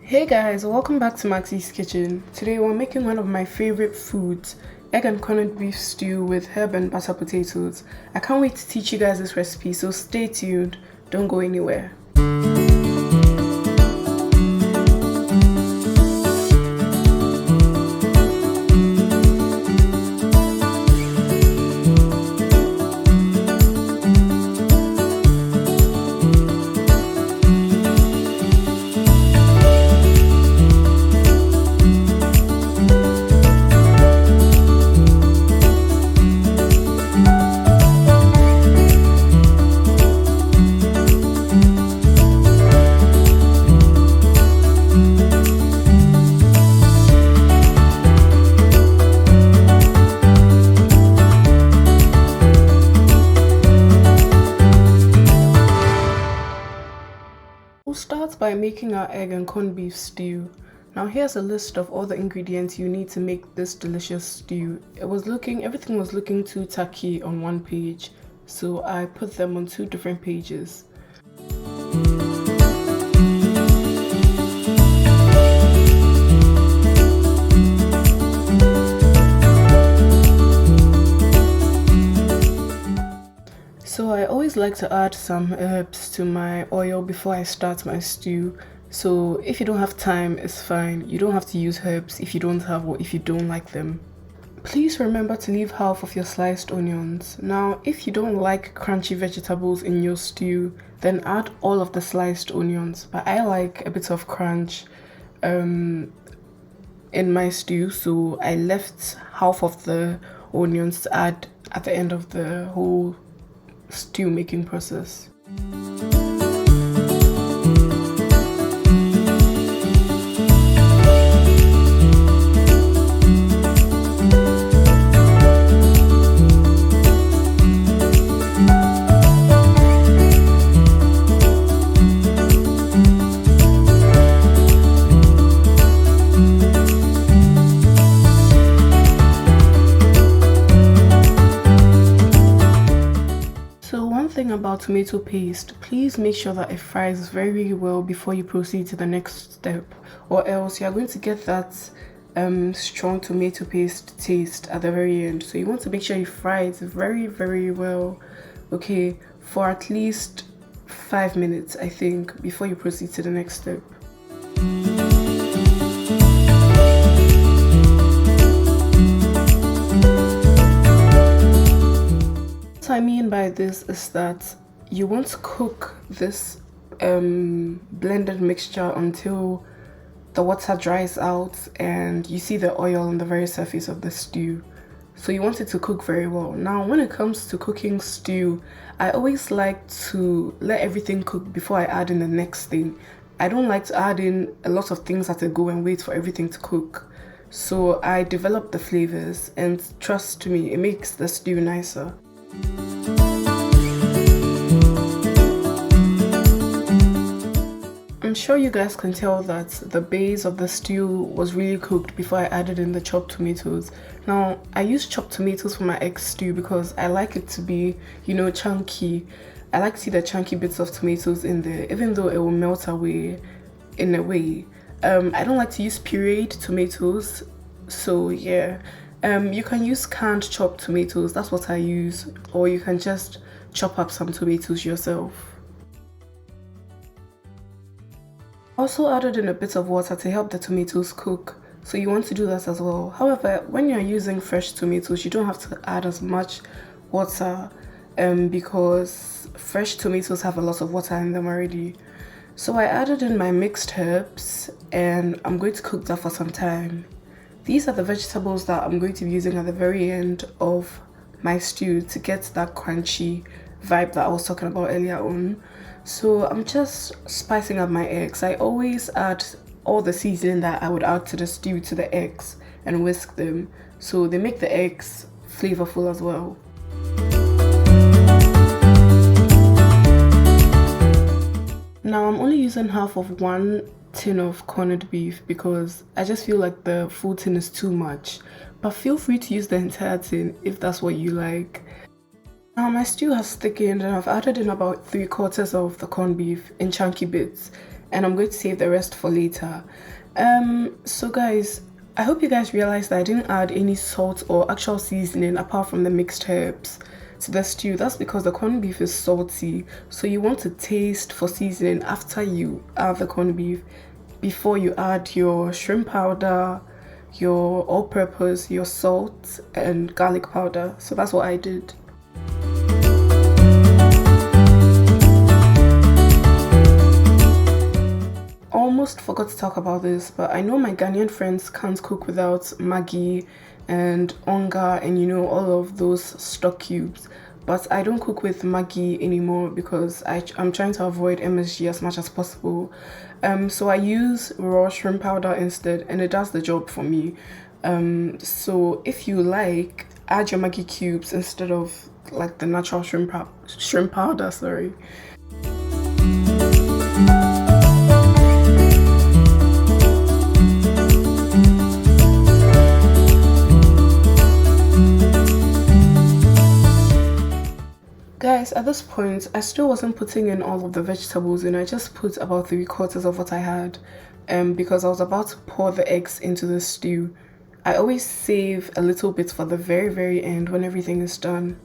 Hey guys, welcome back to Maxie's Kitchen. Today we're making one of my favorite foods, egg and corned beef stew with herb and butter potatoes. I can't wait to teach you guys this recipe, so stay tuned, don't go anywhere. We'll start by making our egg and corned beef stew. Now here's a list of all the ingredients you need to make this delicious stew. Everything was looking too tacky on one page, so I put them on two different pages. So I always like to add some herbs to my oil before I start my stew. So if you don't have time, it's fine. You don't have to use herbs if you don't have or if you don't like them. Please remember to leave half of your sliced onions. Now, if you don't like crunchy vegetables in your stew, then add all of the sliced onions. But I like a bit of crunch in my stew, so I left half of the onions to add at the end of the whole stew making process. Thing about tomato paste, please make sure that it fries very well before you proceed to the next step, or else you are going to get that strong tomato paste taste at the very end. So you want to make sure you fry it very well, okay, for at least 5 minutes, I think, before you proceed to the next step. What I mean by this is that you want to cook this blended mixture until the water dries out and you see the oil on the very surface of the stew. So you want it to cook very well. Now, when it comes to cooking stew, I always like to let everything cook before I add in the next thing. I don't like to add in a lot of things at a go and wait for everything to cook. So I develop the flavors, and trust me, it makes the stew nicer. I'm sure you guys can tell that the base of the stew was really cooked before I added in the chopped tomatoes. Now, I use chopped tomatoes for my egg stew because I like it to be, chunky. I like to see the chunky bits of tomatoes in there, even though it will melt away in a way. I don't like to use pureed tomatoes, so yeah. You can use canned chopped tomatoes, that's what I use, or you can just chop up some tomatoes yourself. Also added in a bit of water to help the tomatoes cook, so you want to do that as well. However, when you're using fresh tomatoes, you don't have to add as much water because fresh tomatoes have a lot of water in them already. So I added in my mixed herbs and I'm going to cook that for some time. These are the vegetables that I'm going to be using at the very end of my stew to get that crunchy vibe that I was talking about earlier on. So I'm just spicing up my eggs. I always add all the seasoning that I would add to the stew to the eggs and whisk them, so they make the eggs flavorful as well. Now I'm only using half of one tin of corned beef because I just feel like the full tin is too much, but feel free to use the entire tin if that's what you like. My stew has thickened and I've added in about 3/4 of the corned beef in chunky bits, and I'm going to save the rest for later. So guys, I hope you guys realized that I didn't add any salt or actual seasoning apart from the mixed herbs to the stew. That's because the corned beef is salty, so you want to taste for seasoning after you add the corned beef, before you add your shrimp powder, your all-purpose, your salt and garlic powder. So that's what I did. Almost forgot to talk about this, but I know my Ghanaian friends can't cook without Maggi and onga and all of those stock cubes. But I don't cook with Maggi anymore because I'm trying to avoid MSG as much as possible. So I use raw shrimp powder instead, and it does the job for me. So if you like, add your Maggi cubes instead of like the natural shrimp powder, sorry. Guys, at this point, I still wasn't putting in all of the vegetables in. I just put about 3/4 of what I had because I was about to pour the eggs into the stew. I always save a little bit for the very, very end when everything is done.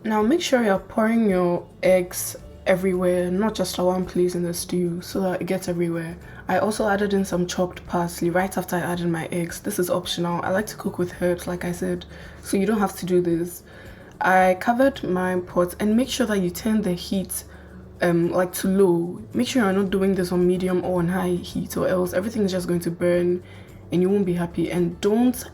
Now make sure you're pouring your eggs everywhere, not just at one place in the stew, so that it gets everywhere. I also added in some chopped parsley right after I added my eggs. This is optional. I like to cook with herbs, like I said, so you don't have to do this. I covered my pot, and make sure that you turn the heat like to low. Make sure you're not doing this on medium or on high heat, or else everything is just going to burn and you won't be happy. And don't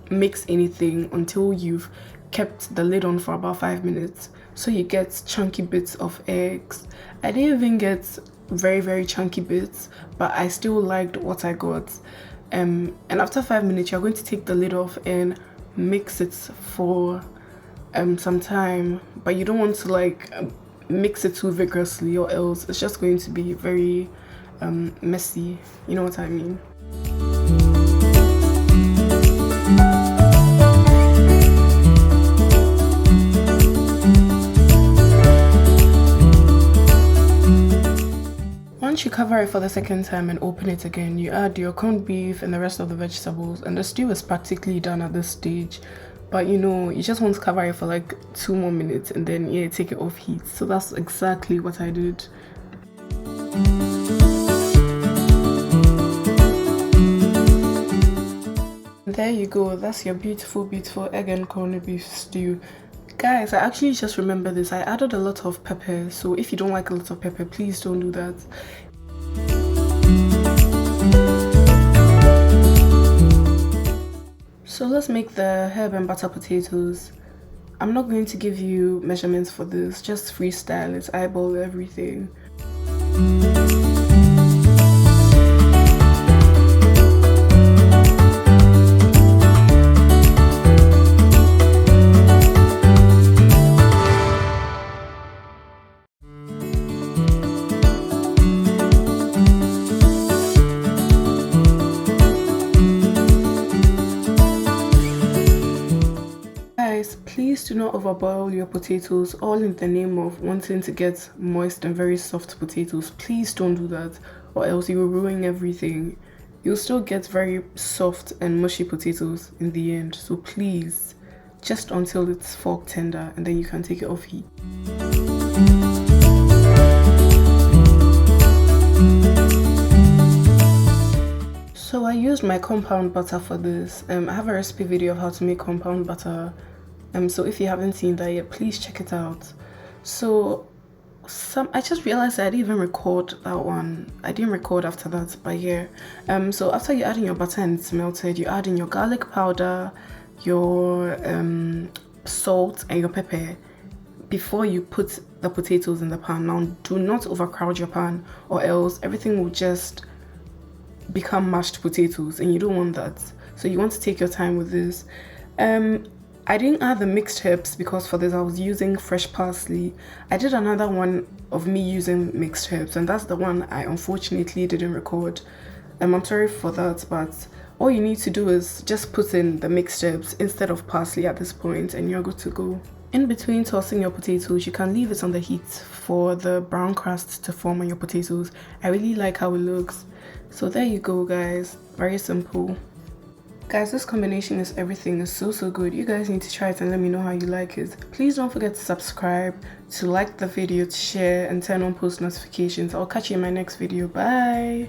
mix anything until you've kept the lid on for about 5 minutes, so you get chunky bits of eggs. I didn't even get very, very chunky bits, but I still liked what I got. And after 5 minutes, you're going to take the lid off and mix it for some time, but you don't want to like mix it too vigorously, or else it's just going to be very messy. You know what I mean? Once you cover it for the second time and open it again, you add your corned beef and the rest of the vegetables, and the stew is practically done at this stage. But you just want to cover it for like 2 more minutes and then take it off heat. So that's exactly what I did. There you go, that's your beautiful, beautiful egg and corned beef stew. Guys, I actually just remember this. I added a lot of pepper, so if you don't like a lot of pepper, please don't do that. So let's make the herb and butter potatoes. I'm not going to give you measurements for this, just freestyle it, eyeball everything. Please do not overboil your potatoes, all in the name of wanting to get moist and very soft potatoes. Please don't do that, or else you will ruin everything. You'll still get very soft and mushy potatoes in the end, so please, just until it's fork tender, and then you can take it off heat. So I used my compound butter for this. I have a recipe video of how to make compound butter. So if you haven't seen that yet, please check it out. So I just realized I didn't even record that one. I didn't record after that, but yeah. So after you add in your butter and it's melted, you add in your garlic powder, your salt and your pepper before you put the potatoes in the pan. Now do not overcrowd your pan, or else everything will just become mashed potatoes, and you don't want that. So you want to take your time with this. I didn't add the mixed herbs because for this I was using fresh parsley. I did another one of me using mixed herbs, and that's the one I unfortunately didn't record. I'm sorry for that, but all you need to do is just put in the mixed herbs instead of parsley at this point, and you're good to go. In between tossing your potatoes, you can leave it on the heat for the brown crust to form on your potatoes. I really like how it looks. So there you go, guys. Very simple. Guys, this combination is everything. It's so good. You guys need to try it and let me know how you like it. Please don't forget to subscribe, to like the video, to share, and turn on post notifications. I'll catch you in my next video. Bye.